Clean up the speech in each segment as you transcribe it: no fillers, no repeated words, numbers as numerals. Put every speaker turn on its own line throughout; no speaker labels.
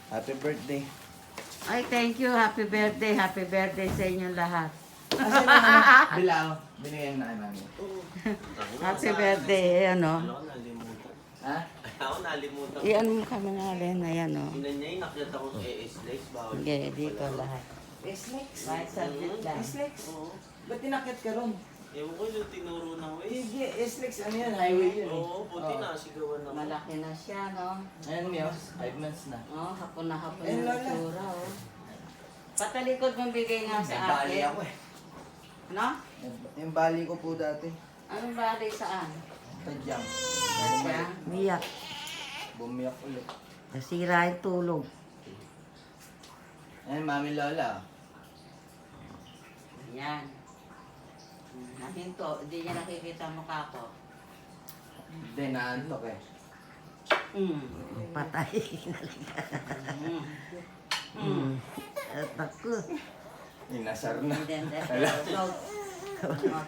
Happy birthday.
Ay, thank you. Happy birthday. Happy birthday sa inyong lahat.
Kasi na ano, bilao. Binigay na kay mami.
Happy birthday. Ano?
Ano ko nalimutan?
Ha?
Ako nalimutan.
Iyan mo kami nga rin. Ayan, o.
Inanyay, nakita ko sa AS-Lex. Bawal.
Sige, dito lahat.
Eslex.
Kahit subject lang.
Eslex.
Oo.
Ba't tinakit ka ron?
Ewan ko yung tinuro ng Waze.
Sige, Eslex. Ano yan? Highway yun eh.
Oo, buti
Oo.
nasigawan na.
Malaki na siya, no?
Ayan, Mios. 5 months na.
Oh, hapon na hapon
Eh,
yung
Lola.
itsura, oh. Patalikod mong bigay nga
May
sa
bali
akin.
ako eh.
No?
Yung bali ko po dati.
Anong bali saan?
Tadyang.
Siya? Miyak.
Bumiyak ulit.
Nasira yung tulog.
Ayan, mami Lola.
Yan. Nahinto. Hindi niya nakikita ang mukha ko.
Hindi, naantok eh.
Patay. At ako.
Inasar na.
Hindi. Pero usog.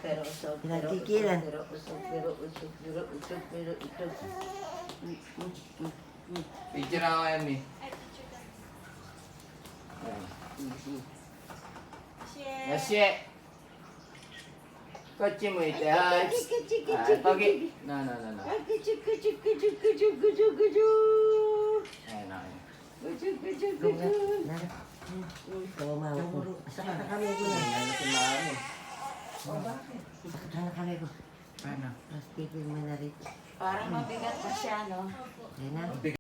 Pero usog.
Pinagkikilan.
Pero usog. Pero usog. Pero usog. Pero usog.
Picture ako yan eh. Yes, yeah. Kotse mo ito. Ay, pagi. No.
Kuchuk, kuchuk, kuchuk, kuchuk, kuchuk, kuchuk.
Ayan, ayan.
Kuchuk, kuchuk, kuchuk.
Tumawa ko. Sakit na kami ko na.
Ano si mami?
Sakit na kami ko.
Ano?
Mas pipil mo na rin.
Parang mabigat pa siya, no?
Yan na.